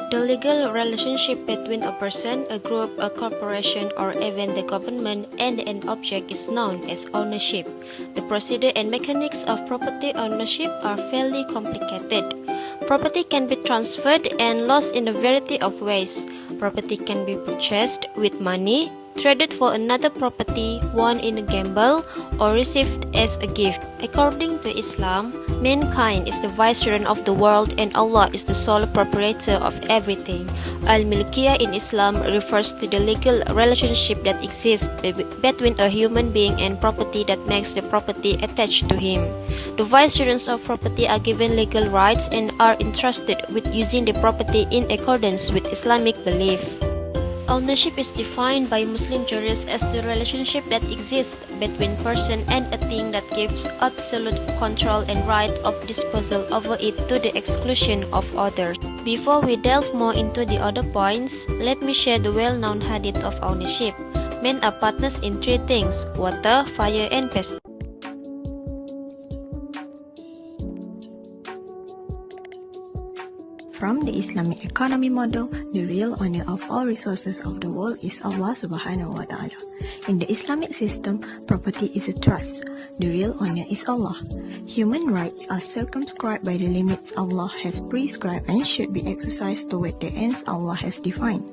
The legal relationship between a person, a group, a corporation, or even the government and an object is known as ownership. The procedure and mechanics of property ownership are fairly complicated. Property can be transferred and lost in a variety of ways. Property can be purchased with money, traded for another property, won in a gamble, or received as a gift. According to Islam, mankind is the viceroy of the world and Allah is the sole proprietor of everything. Al-Milkiyah in Islam refers to the legal relationship that exists between a human being and property that makes the property attached to him. The viceroys of property are given legal rights and are entrusted with using the property in accordance with Islamic belief. Ownership is defined by Muslim jurists as the relationship that exists between person and a thing that gives absolute control and right of disposal over it to the exclusion of others. Before we delve more into the other points, let me share the well-known hadith of ownership. Men are partners in three things: water, fire, and pest. From the Islamic economy model, the real owner of all resources of the world is Allah subhanahu wa ta'ala. In the Islamic system, property is a trust. The real owner is Allah. Human rights are circumscribed by the limits Allah has prescribed and should be exercised toward the ends Allah has defined.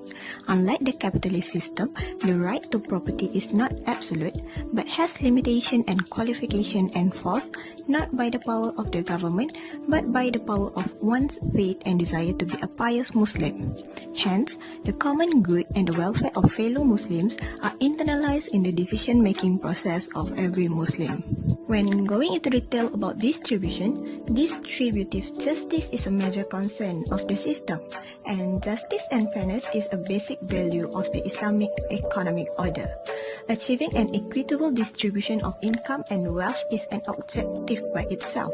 Unlike the capitalist system, the right to property is not absolute, but has limitation and qualification enforced not by the power of the government, but by the power of one's faith and desire to be a pious Muslim. Hence, the common good and the welfare of fellow Muslims are internalized in the decision-making process of every Muslim. When going into detail about distribution, distributive justice is a major concern of the system, and justice and fairness is a basic value of the Islamic economic order. Achieving an equitable distribution of income and wealth is an objective by itself.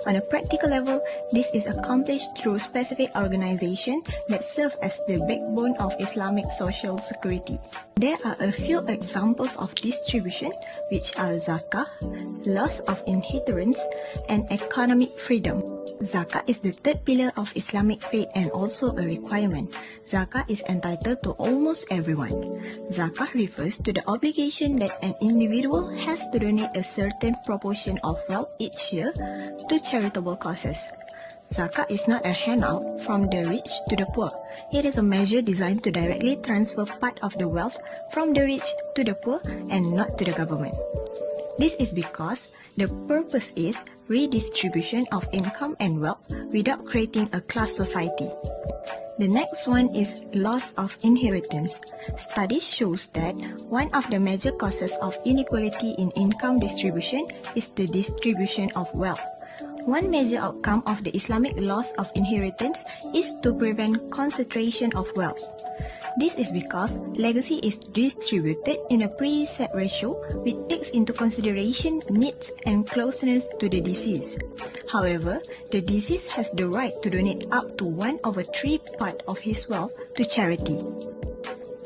On a practical level, this is accomplished through specific organizations that serve as the backbone of Islamic social security. There are a few examples of distribution, which are zakah, loss of inheritance, and economic freedom. Zakah is the third pillar of Islamic faith and also a requirement. Zakah is entitled to almost everyone. Zakah refers to the obligation that an individual has to donate a certain proportion of wealth each year to charitable causes. Zakah is not a handout from the rich to the poor. It is a measure designed to directly transfer part of the wealth from the rich to the poor and not to the government. This is because the purpose is redistribution of income and wealth without creating a class society. The next one is loss of inheritance. Studies shows that one of the major causes of inequality in income distribution is the distribution of wealth. One major outcome of the Islamic loss of inheritance is to prevent concentration of wealth. This is because legacy is distributed in a preset ratio which takes into consideration needs and closeness to the deceased. However, the deceased has the right to donate up to 1/3 part of his wealth to charity.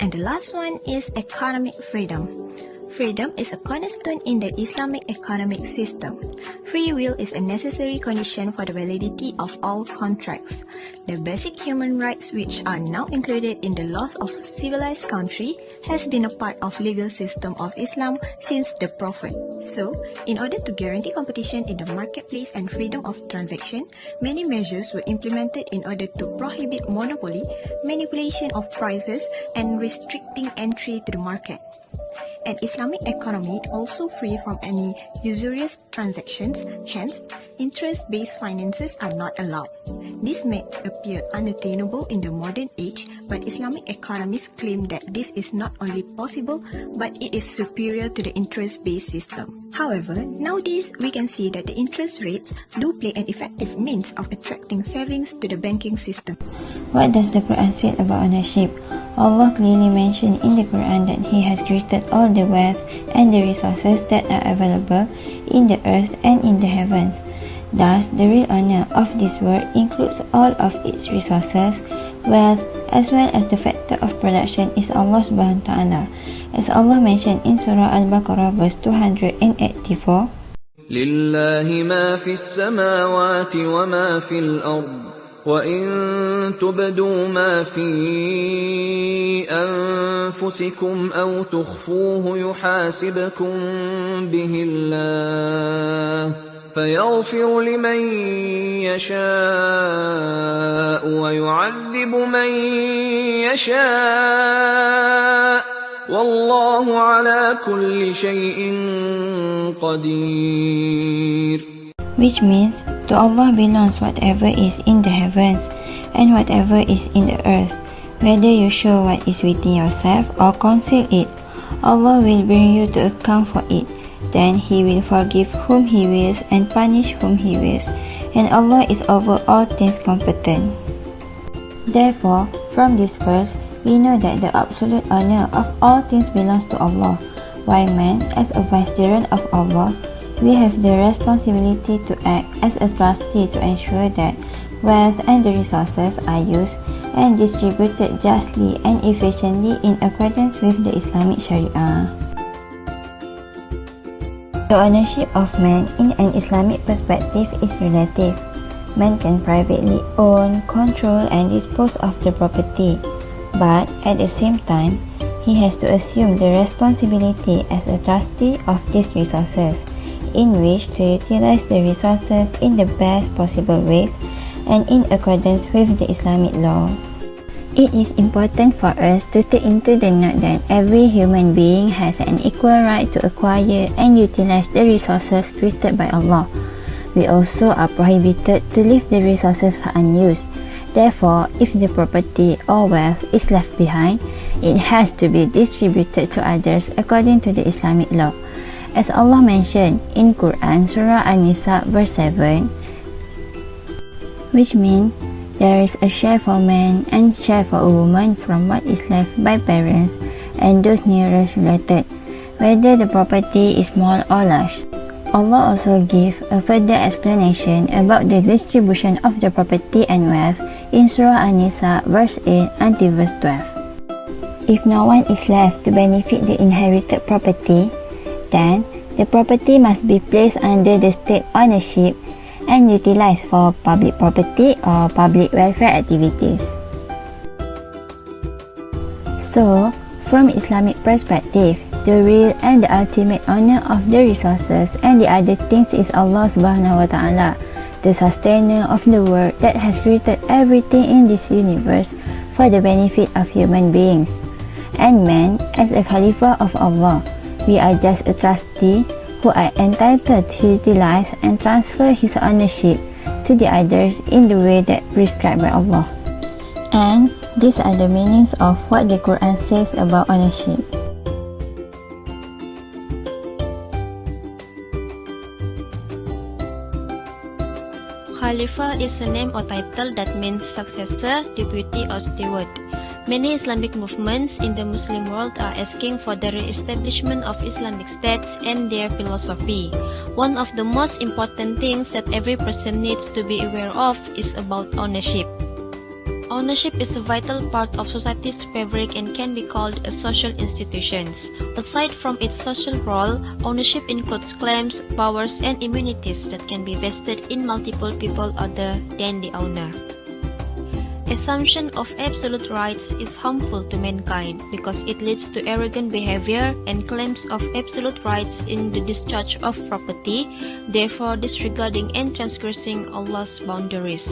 And the last one is economic freedom. Freedom is a cornerstone in the Islamic economic system. Free will is a necessary condition for the validity of all contracts. The basic human rights, which are now included in the laws of civilized country, has been a part of legal system of Islam since the Prophet. So, in order to guarantee competition in the marketplace and freedom of transaction, many measures were implemented in order to prohibit monopoly, manipulation of prices, and restricting entry to the market. An Islamic economy also free from any usurious transactions, hence, interest-based finances are not allowed. This may appear unattainable in the modern age, but Islamic economists claim that this is not only possible, but it is superior to the interest-based system. However, nowadays we can see that the interest rates do play an effective means of attracting savings to the banking system. What does the Quran say about ownership? Allah clearly mentioned in the Quran that He has created all the wealth and the resources that are available in the earth and in the heavens. Thus, the real owner of this world includes all of its resources, wealth, as well as the factor of production is Allah subhanahu wa ta'ala. As Allah mentioned in Surah Al-Baqarah verse 284, لله ما في السماوات وما في الأرض وَإِن تُبْدُوا مَا فِي أَنفُسِكُمْ أَوْ تُخْفُوهُ يُحَاسِبْكُم بِهِ اللَّهُ فَيَغْفِرُ لِمَن يَشَاءُ وَيُعَذِّبُ مَن يَشَاءُ وَاللَّهُ عَلَى كُلِّ شَيْءٍ قَدِيرٌ. Which means, to Allah belongs whatever is in the heavens and whatever is in the earth. Whether you show what is within yourself or conceal it, Allah will bring you to account for it. Then He will forgive whom He wills and punish whom He wills, and Allah is over all things competent. Therefore, from this verse, we know that the absolute honor of all things belongs to Allah, while man, as a vicegerent of Allah, we have the responsibility to act as a trustee to ensure that wealth and the resources are used and distributed justly and efficiently in accordance with the Islamic Sharia. The ownership of man in an Islamic perspective is relative. Man can privately own, control, and dispose of the property, but at the same time, he has to assume the responsibility as a trustee of these resources, in which to utilize the resources in the best possible ways and in accordance with the Islamic law. It is important for us to take into the note that every human being has an equal right to acquire and utilize the resources created by Allah. We also are prohibited to leave the resources unused. Therefore, if the property or wealth is left behind, it has to be distributed to others according to the Islamic law. As Allah mentioned in Quran Surah An-Nisa verse 7, which means there is a share for man and share for a woman from what is left by parents and those nearest related, whether the property is small or large. Allah also gives a further explanation about the distribution of the property and wealth in Surah An-Nisa verse 8 until verse 12. If no one is left to benefit the inherited property, then the property must be placed under the state ownership and utilized for public property or public welfare activities. So, from Islamic perspective, the real and the ultimate owner of the resources and the other things is Allah Subhanahu wa Ta'ala, the sustainer of the world that has created everything in this universe for the benefit of human beings. And man, as a Khalifa of Allah, we are just a trustee who are entitled to utilize and transfer his ownership to the others in the way that prescribed by Allah. And these are the meanings of what the Quran says about ownership. Khalifa is a name or title that means successor, deputy, or steward. Many Islamic movements in the Muslim world are asking for the re-establishment of Islamic states and their philosophy. One of the most important things that every person needs to be aware of is about ownership. Ownership is a vital part of society's fabric and can be called a social institution. Aside from its social role, ownership includes claims, powers, and immunities that can be vested in multiple people other than the owner. Assumption of absolute rights is harmful to mankind because it leads to arrogant behavior and claims of absolute rights in the discharge of property, therefore disregarding and transgressing Allah's boundaries.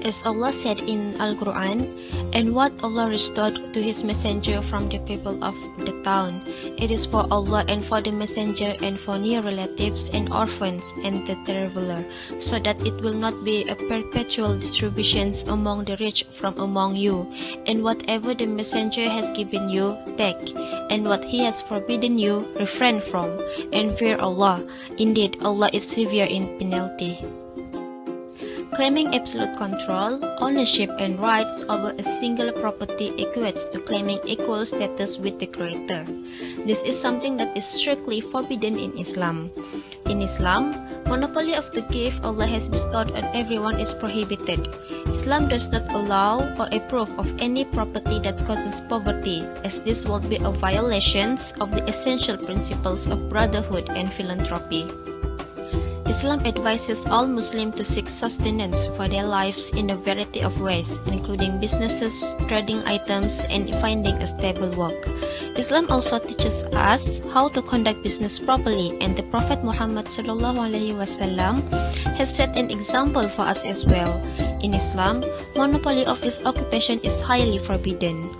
As Allah said in Al-Quran, and what Allah restored to His messenger from the people of the town, it is for Allah and for the messenger and for near relatives and orphans and the traveler, so that it will not be a perpetual distribution among the rich from among you. And whatever the messenger has given you, take, and what he has forbidden you, refrain from, and fear Allah. Indeed, Allah is severe in penalty. Claiming absolute control, ownership, and rights over a single property equates to claiming equal status with the Creator. This is something that is strictly forbidden in Islam. In Islam, monopoly of the gift Allah has bestowed on everyone is prohibited. Islam does not allow or approve of any property that causes poverty, as this would be a violation of the essential principles of brotherhood and philanthropy. Islam advises all Muslims to seek sustenance for their lives in a variety of ways, including businesses, trading items, and finding a stable work. Islam also teaches us how to conduct business properly, and the Prophet Mohamed ﷺ has set an example for us as well. In Islam, monopoly of this occupation is highly forbidden.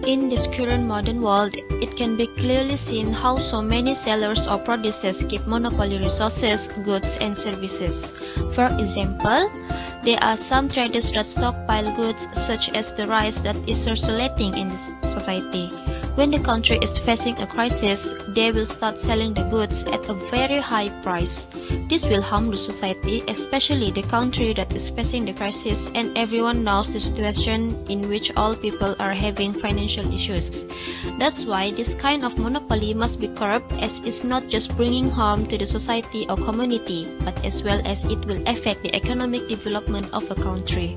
In this current modern world, it can be clearly seen how so many sellers or producers keep monopoly resources, goods, and services. For example, there are some traders that stockpile goods such as the rice that is circulating in the society. When the country is facing a crisis, they will start selling the goods at a very high price. This will harm the society, especially the country that is facing the crisis, and everyone knows the situation in which all people are having financial issues. That's why this kind of monopoly must be curbed, as it's not just bringing harm to the society or community, but as well as it will affect the economic development of a country.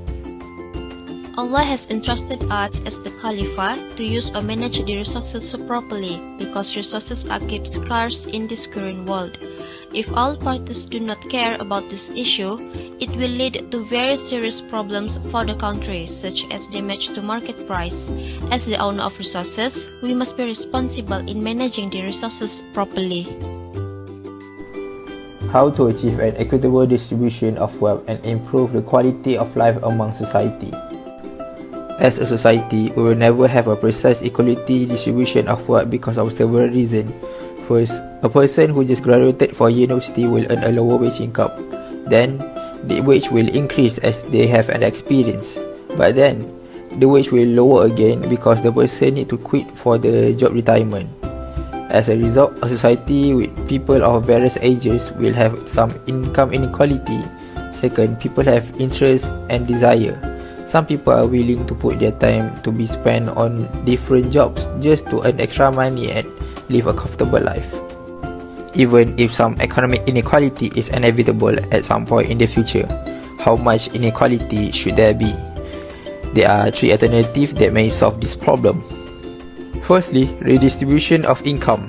Allah has entrusted us as the Khalifa to use or manage the resources properly, because resources are kept scarce in this current world. If all parties do not care about this issue, it will lead to very serious problems for the country, such as damage to market price. As the owner of resources, we must be responsible in managing the resources properly. How to achieve an equitable distribution of wealth and improve the quality of life among society. As a society, we will never have a precise equality distribution of wealth because of several reasons. First, a person who just graduated from university will earn a lower wage income. Then, the wage will increase as they have an experience. But then, the wage will lower again because the person need to quit for the job retirement. As a result, a society with people of various ages will have some income inequality. Second, people have interest and desire. Some people are willing to put their time to be spent on different jobs just to earn extra money and live a comfortable life. Even if some economic inequality is inevitable at some point in the future, how much inequality should there be? There are three alternatives that may solve this problem. Firstly, redistribution of income.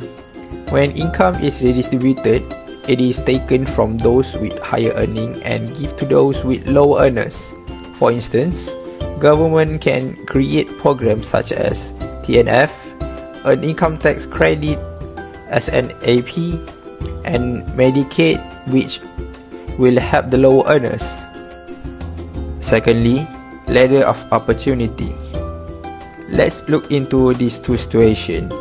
When income is redistributed, it is taken from those with higher earning and give to those with lower earners. For instance, government can create programs such as TNF, an income tax credit, SNAP, and Medicaid, which will help the lower earners. Secondly, ladder of opportunity. Let's look into these two situations,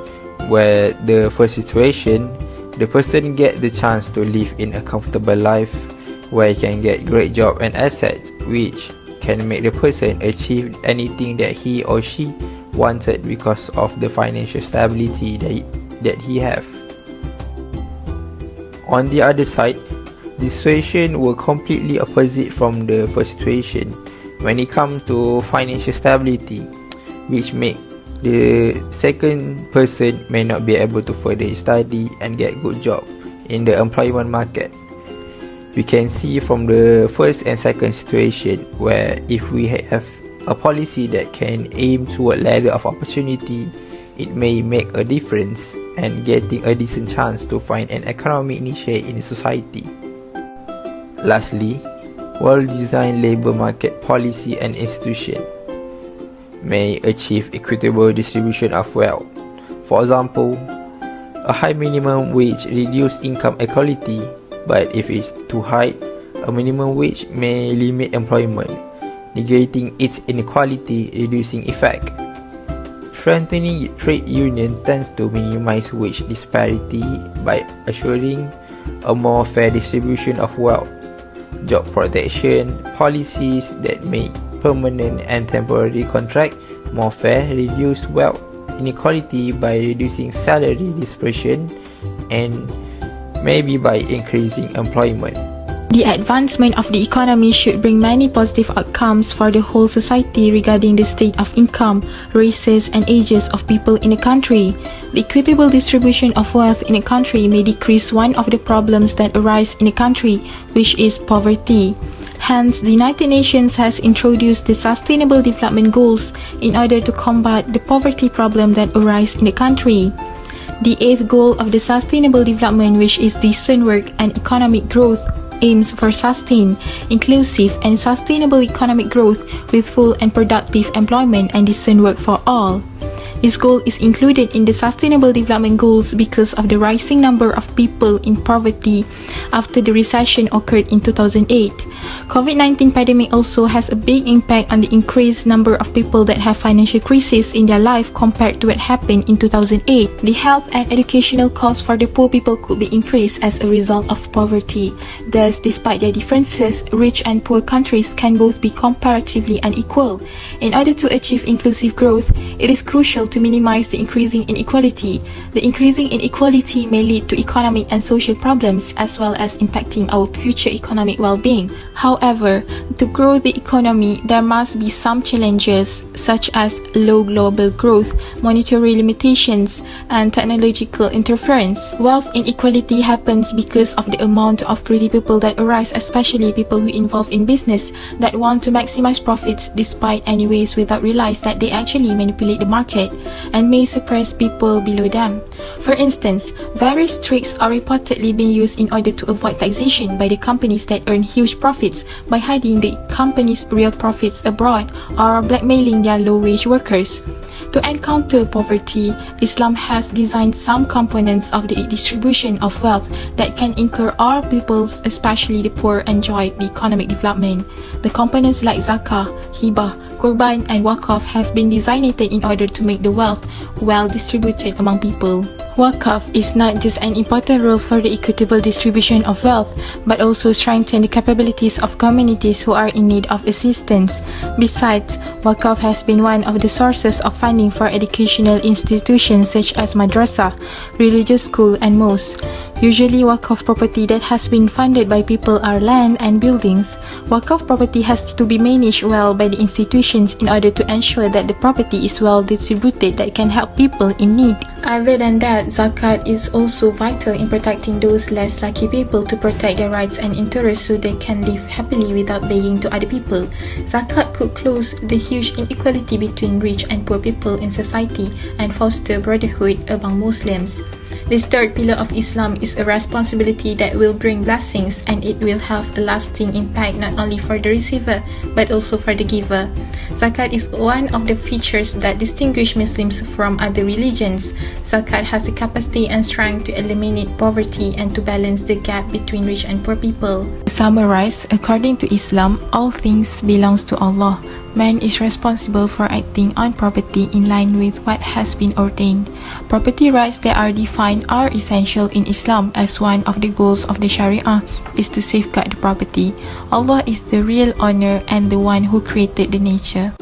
where the first situation, the person get the chance to live in a comfortable life, where he can get great job and assets, which can make the person achieve anything that he or she wanted because of the financial stability that he have. On the other side, the situation were completely opposite from the first situation when it comes to financial stability, which make the second person may not be able to further his study and get good job in the employment market. We can see from the first and second situation where if we have a policy that can aim toward ladder of opportunity, it may make a difference and getting a decent chance to find an economic niche in the society. Lastly, well-designed labor market policy and institution may achieve equitable distribution of wealth. For example, a high minimum wage reduces income equality, but if it's too high, a minimum wage may limit employment, negating its inequality reducing effect. Strengthening trade union tends to minimize wage disparity by assuring a more fair distribution of wealth. Job protection policies that make permanent and temporary contract more fair reduce wealth inequality by reducing salary dispersion and maybe by increasing employment. The advancement of the economy should bring many positive outcomes for the whole society regarding the state of income, races, and ages of people in a country. The equitable distribution of wealth in a country may decrease one of the problems that arise in a country, which is poverty. Hence, the United Nations has introduced the Sustainable Development Goals in order to combat the poverty problem that arises in the country. The eighth goal of the Sustainable Development, which is decent work and economic growth, aims for sustained, inclusive, and sustainable economic growth with full and productive employment and decent work for all. This goal is included in the Sustainable Development Goals because of the rising number of people in poverty after the recession occurred in 2008. COVID-19 pandemic also has a big impact on the increased number of people that have financial crisis in their life compared to what happened in 2008. The health and educational costs for the poor people could be increased as a result of poverty. Thus, despite their differences, rich and poor countries can both be comparatively unequal. In order to achieve inclusive growth, it is crucial to minimize the increasing inequality. The increasing inequality may lead to economic and social problems as well as impacting our future economic well-being. However, to grow the economy, there must be some challenges such as low global growth, monetary limitations, and technological interference. Wealth inequality happens because of the amount of greedy people that arise, especially people who involve in business that want to maximize profits despite any ways without realize that they actually manipulate the market and may suppress people below them. For instance, various tricks are reportedly being used in order to avoid taxation by the companies that earn huge profits by hiding the company's real profits abroad or blackmailing their low-wage workers. To encounter poverty, Islam has designed some components of the distribution of wealth that can ensure all peoples, especially the poor, enjoy the economic development. The components like zakah, hibah, Qurban, and Waqf have been designated in order to make the wealth well distributed among people. Waqf is not just an important role for the equitable distribution of wealth, but also strengthen the capabilities of communities who are in need of assistance. Besides, Waqf has been one of the sources of funding for educational institutions such as madrasah, religious school, and mosques. Usually, Waqf property that has been funded by people are land and buildings. Waqf property has to be managed well by the institutions in order to ensure that the property is well distributed that can help people in need. Other than that, zakat is also vital in protecting those less lucky people to protect their rights and interests so they can live happily without begging to other people. Zakat could close the huge inequality between rich and poor people in society and foster brotherhood among Muslims. This third pillar of Islam is a responsibility that will bring blessings, and it will have a lasting impact not only for the receiver but also for the giver. Zakat is one of the features that distinguish Muslims from other religions. Zakat has the capacity and strength to eliminate poverty and to balance the gap between rich and poor people. To summarize, according to Islam, all things belongs to Allah. Man is responsible for acting on property in line with what has been ordained. Property rights that are defined are essential in Islam, as one of the goals of the Sharia is to safeguard the property. Allah is the real owner and the one who created the nature.